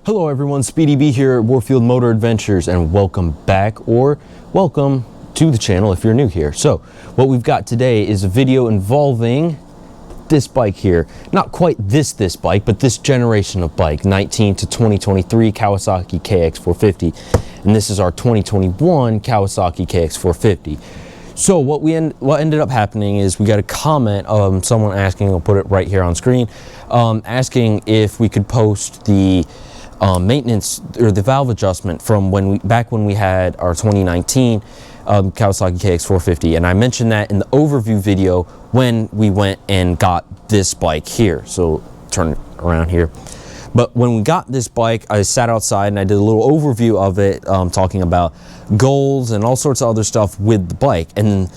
Hello everyone, Speedy B here at Warfield Motor Adventures, and welcome back, or welcome to the channel if you're new here. So what we've got today is a video involving this bike here. Not quite this bike, but this generation of bike, 19 to 2023 Kawasaki KX450, and this is our 2021 Kawasaki KX450. So what ended up happening is we got a comment of someone asking, I'll put it right here on screen, asking if we could post the maintenance or the valve adjustment from back when we had our 2019 Kawasaki KX450, and I mentioned that in the overview video when we went and got this bike here. So turn it around here. But when we got this bike, I sat outside and I did a little overview of it, talking about goals and all sorts of other stuff with the bike. And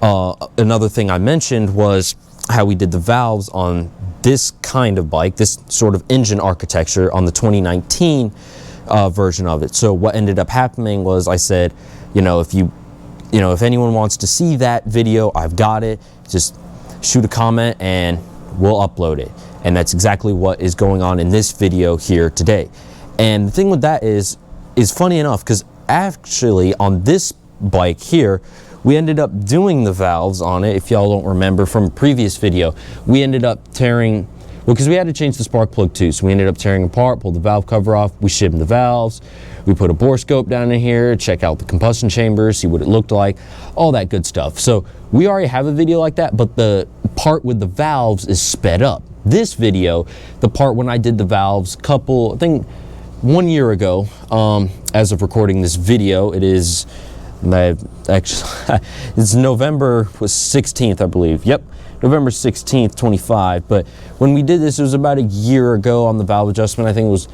another thing I mentioned was how we did the valves on this kind of bike, this sort of engine architecture on the 2019 version of it. So what ended up happening was I said, if anyone wants to see that video, I've got it. Just shoot a comment and we'll upload it. And that's exactly what is going on in this video here today. And the thing with that is funny enough, because actually on this bike here, we ended up doing the valves on it. If y'all don't remember from a previous video, we ended up tearing, well, because we had to change the spark plug too. So we ended up tearing apart, pulled the valve cover off, we shimmed the valves, we put a bore scope down in here, check out the combustion chamber, see what it looked like, all that good stuff. So we already have a video like that, but the part with the valves is sped up. This video, the part when I did the valves I think 1 year ago, as of recording this video, it is, it's November 16th, I believe. Yep, November 16th, 25. But when we did this, it was about a year ago on the valve adjustment. I think it was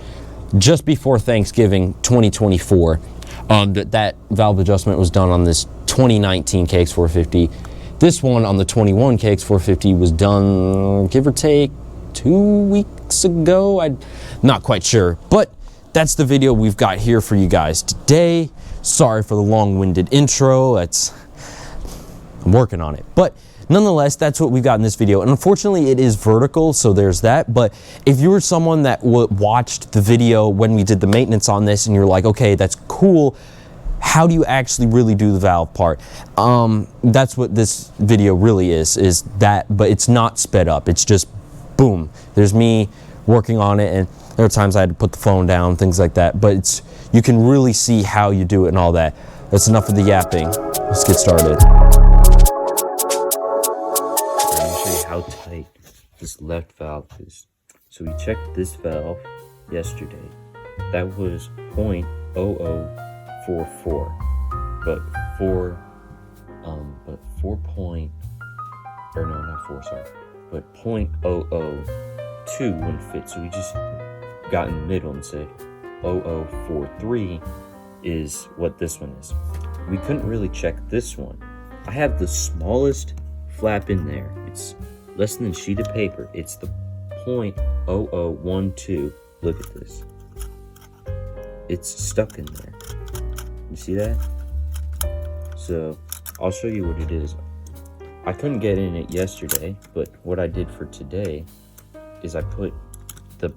just before Thanksgiving 2024 that valve adjustment was done on this 2019 KX450. This one on the 21 KX450 was done, give or take, 2 weeks ago. I'm not quite sure, but that's the video we've got here for you guys today. Sorry for the long-winded intro. I'm working on it. But nonetheless, that's what we've got in this video. And unfortunately, it is vertical, so there's that. But if you were someone that watched the video when we did the maintenance on this and you're like, okay, that's cool, how do you actually really do the valve part? That's what this video really is that, but it's not sped up. It's just boom. There's me working on it, and there are times I had to put the phone down, things like that. But you can really see how you do it and all that. That's enough of the yapping. Let's get started. Let me show you how tight this left valve is. So we checked this valve yesterday. That was 0.0044, but 0.002 wouldn't fit. So we just got in the middle and said 0043 is what this one is. We couldn't really check this one. I have the smallest flap in there. It's less than a sheet of paper. It's the 0.0012. Look at this. It's stuck in there. You see that? So I'll show you what it is. I couldn't get in it yesterday, but what I did for today is I put the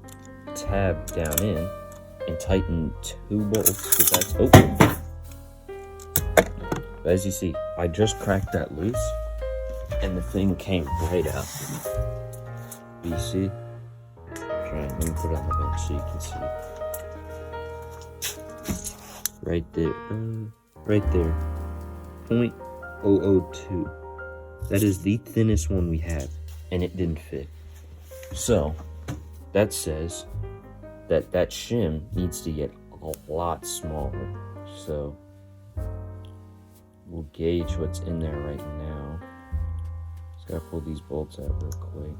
tab down in and tightened 2 bolts, because that's open. But as you see, I just cracked that loose and the thing came right out. But you see? Let me put it on the bench so you can see. Right there. Right there. 0.002. That is the thinnest one we have, and it didn't fit. So that says that shim needs to get a lot smaller. So we'll gauge what's in there right now. Just gotta pull these bolts out real quick.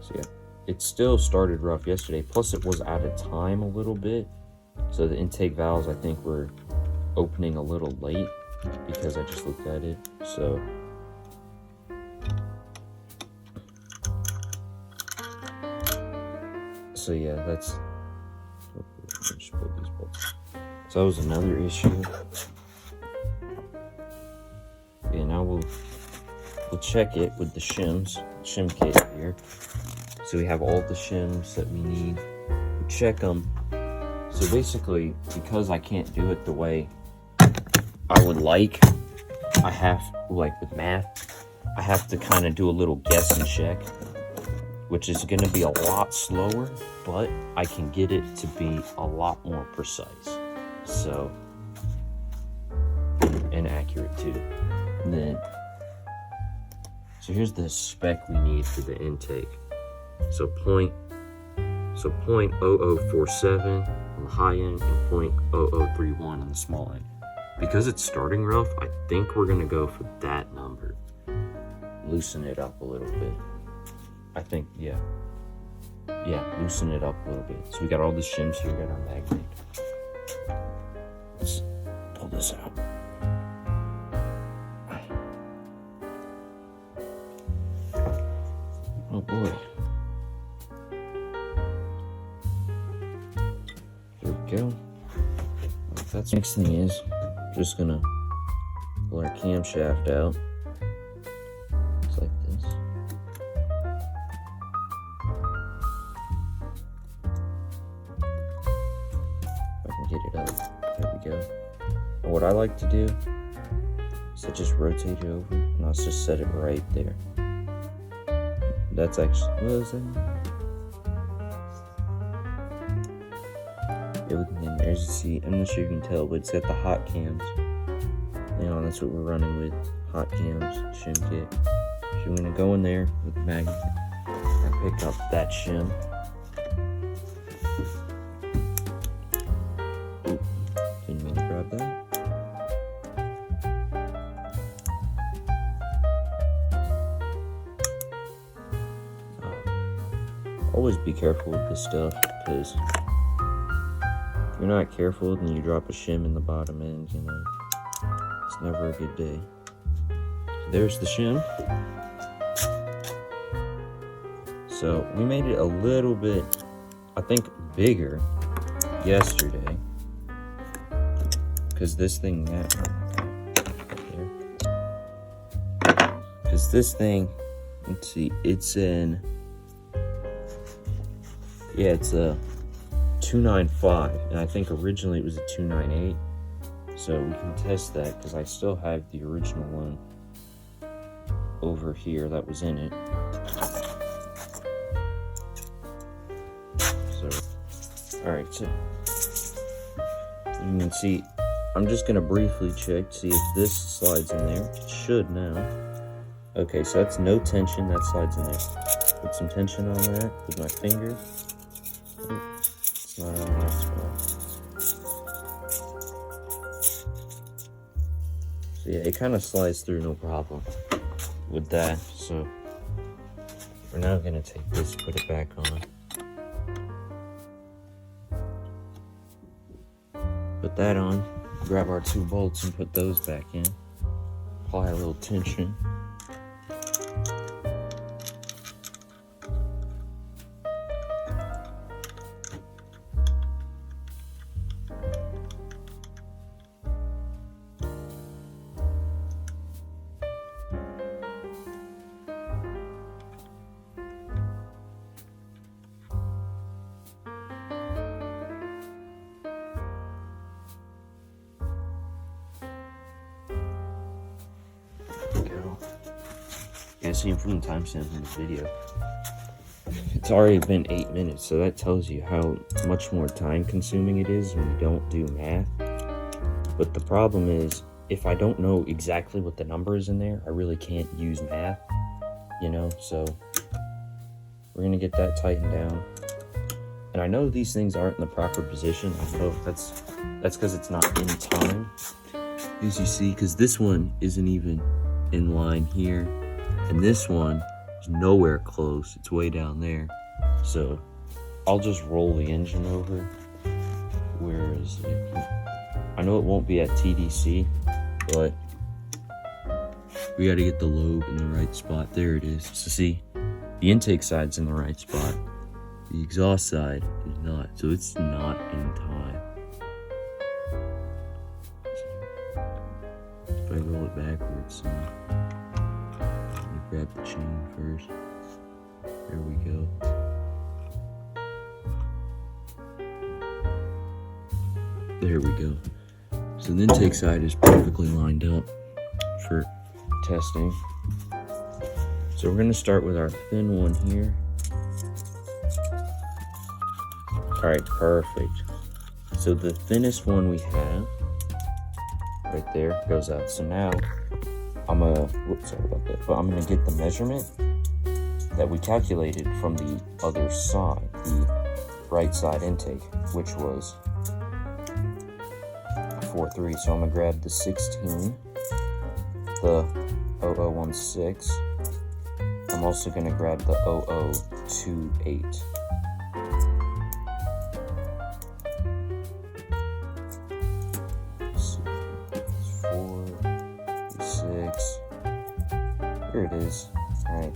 So yeah, it still started rough yesterday, plus it was out of time a little bit. So the intake valves, I think, were opening a little late because I just looked at it. So yeah, that's, just pull these bolts. So that was another issue. Yeah, now we'll check it with the shim kit here. So we have all the shims that we need. We check them. So basically, because I can't do it the way I would like, I have, like with math, I have to kind of do a little guess and check, which is going to be a lot slower, but I can get it to be a lot more precise. So, and accurate too. And then, so here's the spec we need for the intake. So 0.0047 on the high end and 0.0031 on the small end. Because it's starting rough, I think we're gonna go for that number. Loosen it up a little bit. I think, yeah, loosen it up a little bit. So we got all the shims here, we got our magnet. Let's pull this out. Oh boy. There we go. That's next thing is just gonna pull our camshaft out. Just like this. If I can get it up. There we go. And what I like to do is I just rotate it over and I'll just set it right there. That's actually, what is that? Everything there, as you see, I'm not sure you can tell, but it's got the hot cams. You know, that's what we're running with. Hot cams, shim kit. So I'm gonna go in there with the magnet and pick up that shim. Oop, didn't mean to grab that. Always be careful with this stuff, because if you're not careful, then you drop a shim in the bottom end, you know. It's never a good day. So there's the shim. So we made it a little bit, I think, bigger yesterday. Because this thing, because this thing, let's see, it's in, yeah, it's a 295, and I think originally it was a 298. So we can test that, because I still have the original one over here that was in it. So, alright, so you can see, I'm just going to briefly check to see if this slides in there. It should now. Okay, so that's no tension, that slides in there. Put some tension on that with my finger. It's not on that spot. So yeah, it kind of slides through no problem with that. So we're now gonna take this, put it back on. Put that on, grab our 2 bolts and put those back in. Apply a little tension. You guys see from the timestamp in this video, it's already been 8 minutes, so that tells you how much more time consuming it is when you don't do math. But the problem is, if I don't know exactly what the number is in there, I really can't use math, you know. So we're gonna get that tightened down. And I know these things aren't in the proper position. I know that's because it's not in time, as you see, because this one isn't even in line here. And this one is nowhere close. It's way down there. So I'll just roll the engine over. Where is it? I know it won't be at TDC, but we got to get the lobe in the right spot. There it is. So see, the intake side's in the right spot. The exhaust side is not. So it's not in time. If I roll it backwards, grab the chain first. There we go. There we go. So the intake side is perfectly lined up for testing. So we're gonna start with our thin one here. All right, perfect. So the thinnest one we have right there goes out. So now I'm gonna, sorry about that, but I'm gonna get the measurement that we calculated from the other side, the right side intake, which was 4.3. So I'm gonna grab the 16, the 0016. I'm also gonna grab the 0028. Here it is. Alright.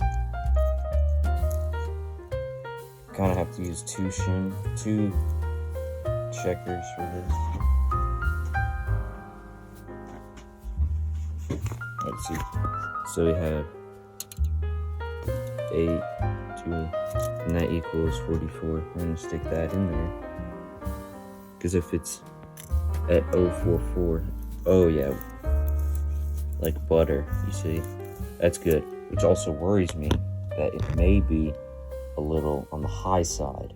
Kind of have to use two checkers for this. Let's see. So we have 8, 2, and that equals 44. We're going to stick that in there. Because if it's at 044, oh yeah, like butter, you see? That's good, which also worries me that it may be a little on the high side,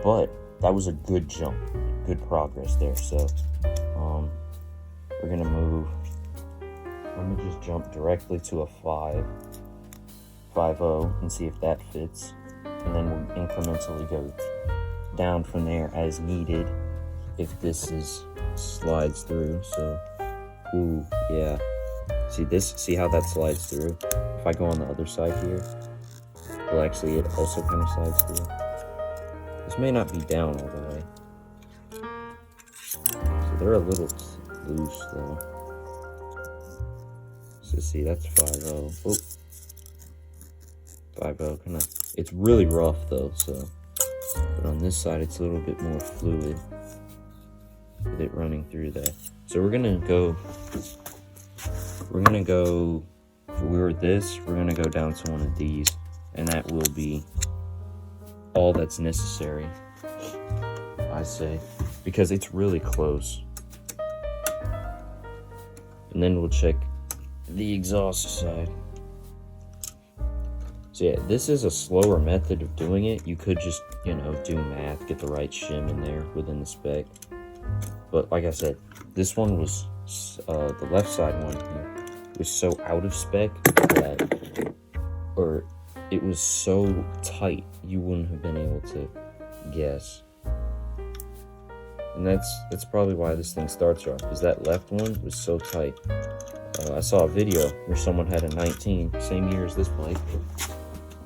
but that was a good jump, good progress there. So we're gonna move. Let me just jump directly to a 5.0 and see if that fits, and then we'll incrementally go down from there as needed if this slides through. So, ooh, yeah. See how that slides through? If I go on the other side here, well, actually it also kind of slides through. This may not be down all the way. So they're a little loose though. So see, that's 5.0. Oh, 5.0 kind of, it's really rough though, so. But on this side, it's a little bit more fluid with it running through there. So we're gonna go, if we were this, we're gonna go down to one of these, and that will be all that's necessary, I say, because it's really close. And then we'll check the exhaust side. So yeah, this is a slower method of doing it. You could just, do math, get the right shim in there within the spec. But like I said, this one was, the left side one here, was so out of spec that, or it was so tight, you wouldn't have been able to guess. And that's probably why this thing starts off, because that left one was so tight. I saw a video where someone had a 19, same year as this bike.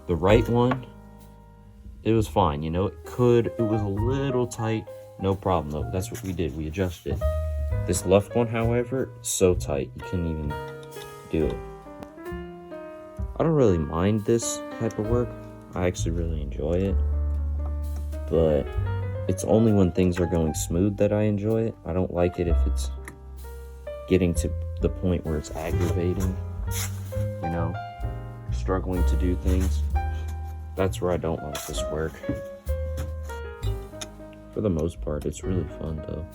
The right one, it was fine, it was a little tight, no problem though. That's what we did, we adjusted. This left one, however, so tight, you couldn't even do it. I don't really mind this type of work. I actually really enjoy it. But it's only when things are going smooth that I enjoy it. I don't like it if it's getting to the point where it's aggravating, struggling to do things. That's where I don't like this work. For the most part, it's really fun though.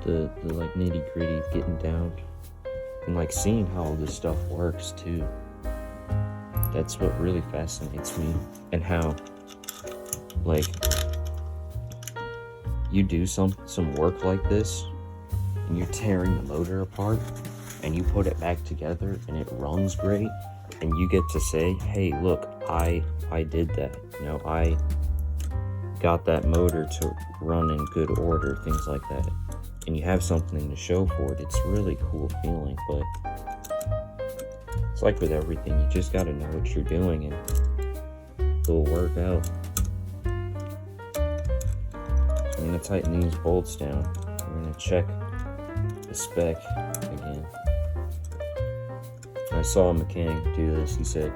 The like nitty gritty getting down and like seeing how all this stuff works too. That's what really fascinates me, and how like you do some work like this and you're tearing the motor apart and you put it back together and it runs great, and you get to say, hey, look, I did that. I got that motor to run in good order, things like that. And you have something to show for it. It's a really cool feeling, but it's like with everything, you just gotta know what you're doing and it'll work out. So I'm gonna tighten these bolts down. We're gonna check the spec again. I saw a mechanic do this. He said,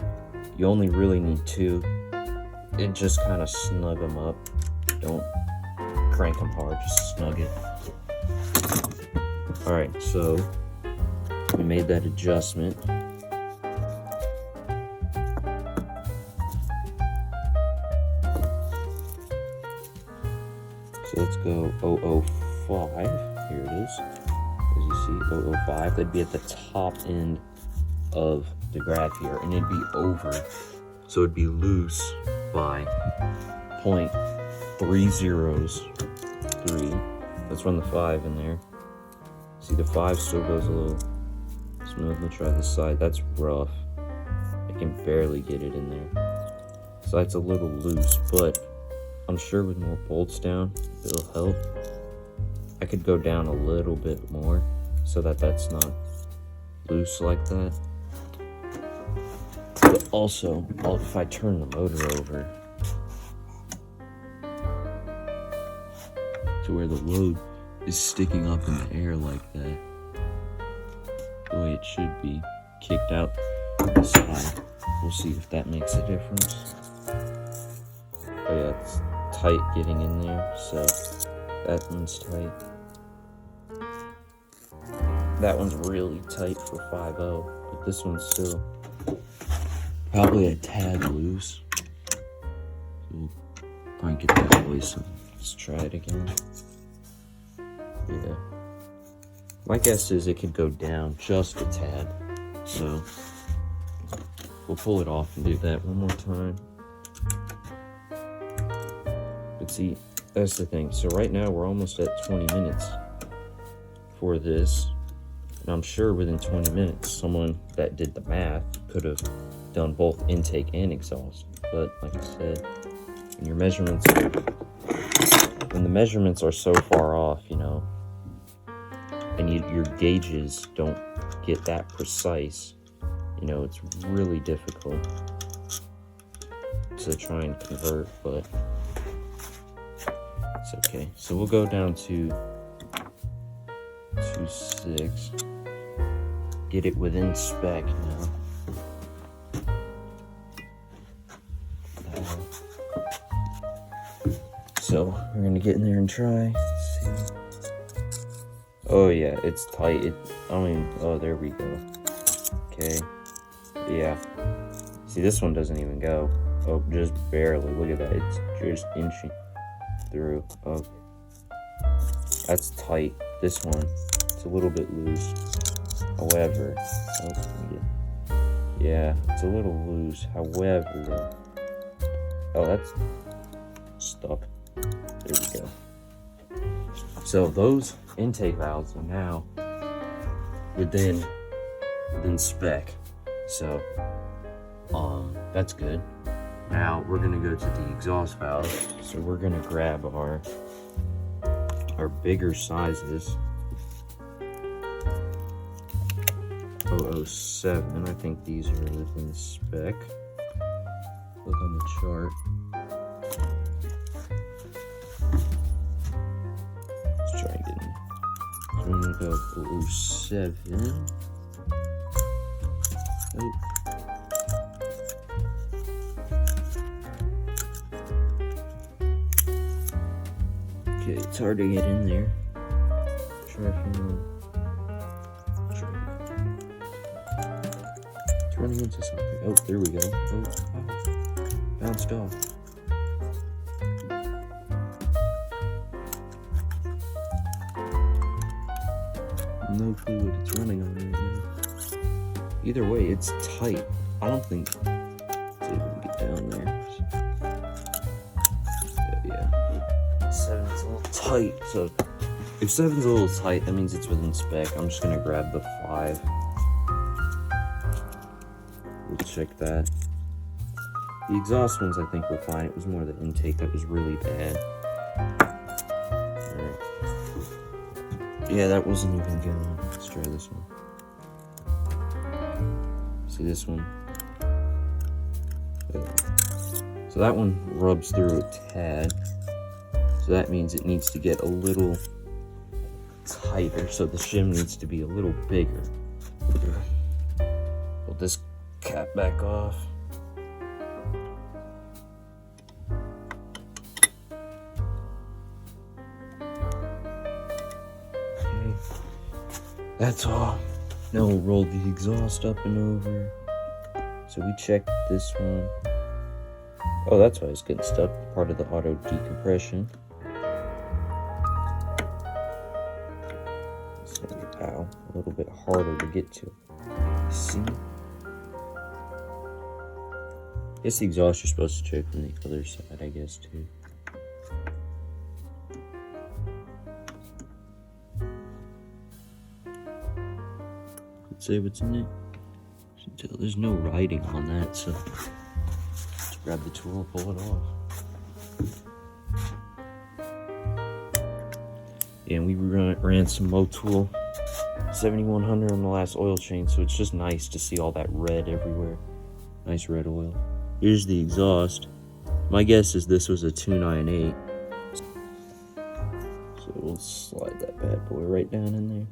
you only really need 2 and just kind of snug them up. Don't crank them hard, just snug it. Alright, so we made that adjustment. So let's go 005. Here it is. As you see, 005. That'd be at the top end of the graph here, and it'd be over. So it'd be loose by 0.303. Let's run the 5 in there. See, the 5 still goes a little smooth. Let's try this side. That's rough. I can barely get it in there. So that's a little loose, but I'm sure with more bolts down, it'll help. I could go down a little bit more so that that's not loose like that. But also, if I turn the motor over to where the load is sticking up in the air like that, the way it should be, kicked out this side, we'll see if that makes a difference. Oh yeah, it's tight getting in there, so that one's tight. That one's really tight for 5.0, but this one's still probably a tad loose. So we'll probably get that away, so let's try it again. Yeah. My guess is it could go down just a tad, so we'll pull it off and do that one more time. But see, that's the thing. So right now we're almost at 20 minutes for this. And I'm sure within 20 minutes, someone that did the math could have done both intake and exhaust. But like I said, when your measurements, when the measurements are so far off, you know, and your gauges don't get that precise, you know, it's really difficult to try and convert, but it's okay. So we'll go down to 2.6, get it within spec now. So we're gonna get in there and try. Let's see. Oh yeah, it's tight. Oh, there we go. Okay. Yeah. See, this one doesn't even go. Oh, just barely. Look at that. It's just inching through. Okay. That's tight. This one, it's a little bit loose. However, yeah, it's a little loose. However, oh, that's stuck. There we go. So those intake valves are now within spec. So that's good. Now we're gonna go to the exhaust valve. So we're gonna grab our bigger sizes. 007. I think these are within spec. Look on the chart. Let's try and get in. So I'm gonna go 007. Oh. Okay, it's hard to get in there. Try from running into something. Oh, there we go. Oh, bounced off. No clue what it's running on right now. Either way, it's tight. I don't think. Let's see if we can get down there. Yeah. 7's a little tight. So if 7's a little tight, that means it's within spec. I'm just gonna grab the 5. We'll check that. The exhaust ones I think were fine. It was more the intake that was really bad. Alright. Yeah, that wasn't even going. Let's try this one. See this one? So that one rubs through a tad. So that means it needs to get a little tighter. So the shim needs to be a little bigger. Pull this cap back off. Okay. That's all. Now we'll roll the exhaust up and over. So we checked this one. Oh, that's why it's getting stuck. Part of the auto decompression. It's gonna be, ow, a little bit harder to get to. See? I guess the exhaust you're supposed to check from the other side, I guess, too. Let's see what's in it. There's no writing on that, so let's grab the tool and pull it off. Yeah, and we ran some Motul 7100 on the last oil change, so it's just nice to see all that red everywhere. Nice red oil. Here's the exhaust. My guess is this was a 298. So we'll slide that bad boy right down in there.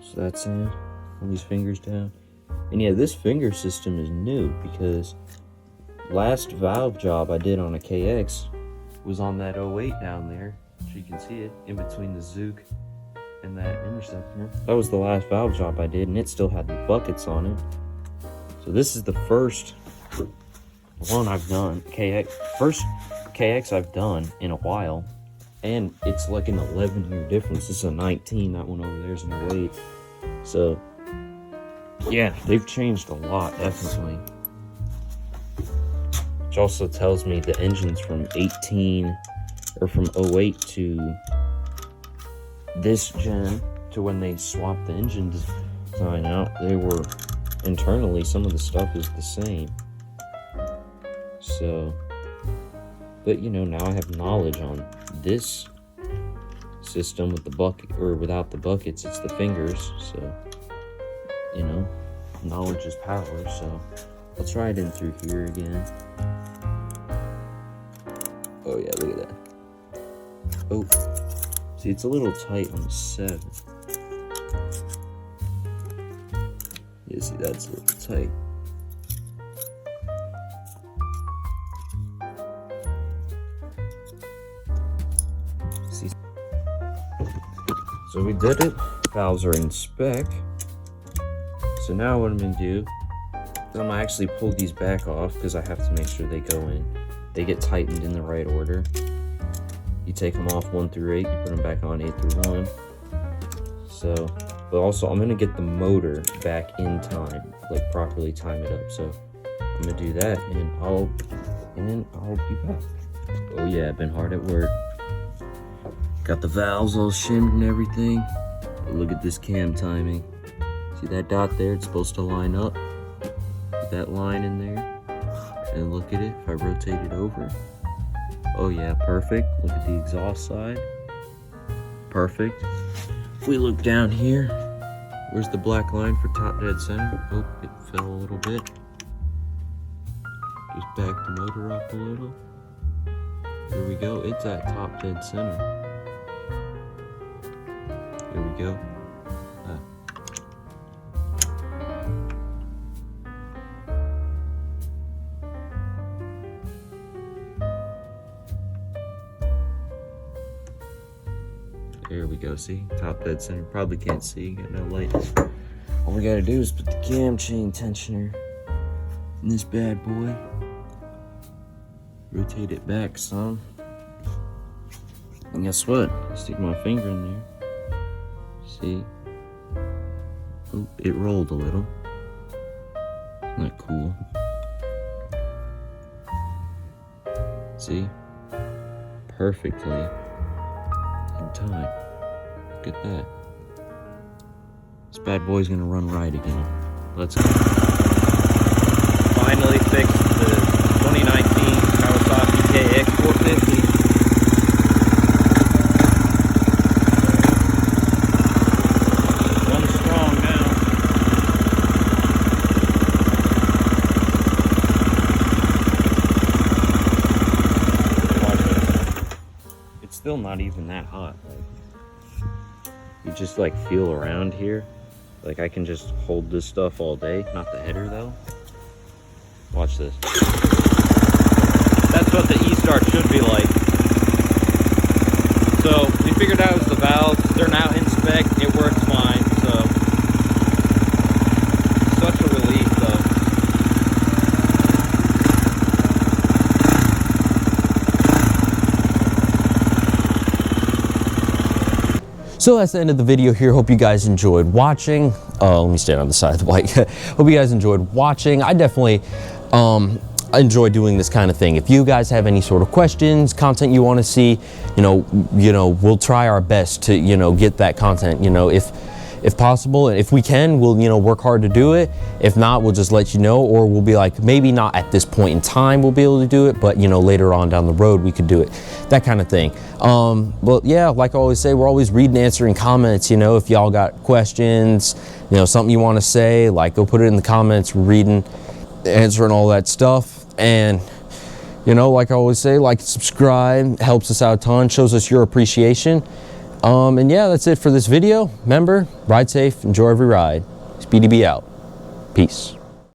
So that's in. All these fingers down. And yeah, this finger system is new because last valve job I did on a KX was on that 08 down there. So you can see it in between the Zook and that interceptor. That was the last valve job I did, and it still had the buckets on it. So this is the first one I've done, first KX I've done in a while. And it's like an 11-year difference. This is a 19, that one over there is an 08. So, yeah, they've changed a lot, definitely. Which also tells me the engines from 18, or from 08 to this gen, to when they swapped the engine design out, they were, internally, some of the stuff is the same. So, but you know, now I have knowledge on this system with the bucket, or without the buckets, it's the fingers. So, you know, knowledge is power. So I'll try it in through here again. Oh yeah, look at that. Oh, see, it's a little tight on the 7. Yeah, see, that's a little tight. See, so we did it. Valves are in spec. So now what I'm gonna do is I'm gonna actually pull these back off because I have to make sure they go in. They get tightened in the right order. You take them off 1 through 8, you put them back on 8 through 1. So, but also I'm gonna get the motor back in time, like properly time it up. So I'm gonna do that, and I'll be back. Oh yeah, I've been hard at work. Got the valves all shimmed and everything. But look at this cam timing. See that dot there? It's supposed to line up. Put that line in there. And look at it, if I rotate it over. Oh yeah, perfect. Look at the exhaust side. Perfect. If we look down here, where's the black line for top dead center? Oh, it fell a little bit. Just back the motor up a little. Here we go, it's at top dead center. Here we go. There we go, see? Top dead center. Probably can't see, got no light. All we gotta do is put the cam chain tensioner in this bad boy. Rotate it back some. And guess what? Stick my finger in there. See? Oh, it rolled a little. Isn't that cool? See? Perfectly in time. Look at that. This bad boy's gonna run right again. Let's go. Finally fixed the 2019 Kawasaki KX450. Running strong now. It's still not even that hot. You just like feel around here. Like I can just hold this stuff all day. Not the header though. Watch this. That's what the E-start should be like. So if figured out it was the valves. They're now in spec. It works fine. So such a relief, though. So that's the end of the video here. Hope you guys enjoyed watching. Let me stand on the side of the bike. Hope you guys enjoyed watching. I definitely enjoy doing this kind of thing. If you guys have any sort of questions, content you want to see, you know, we'll try our best to, get that content, if possible. And if we can, we'll, work hard to do it. If not, we'll just let you know, or we'll be like, maybe not at this point in time we'll be able to do it, but later on down the road we could do it, that kind of thing. But yeah, like I always say, we're always reading, answering comments. If y'all got questions, something you want to say, like, go put it in the comments, reading, answering all that stuff. And like I always say, like, subscribe, helps us out a ton, shows us your appreciation. And yeah, that's it for this video. Remember, ride safe, enjoy every ride. Speedy B out. Peace.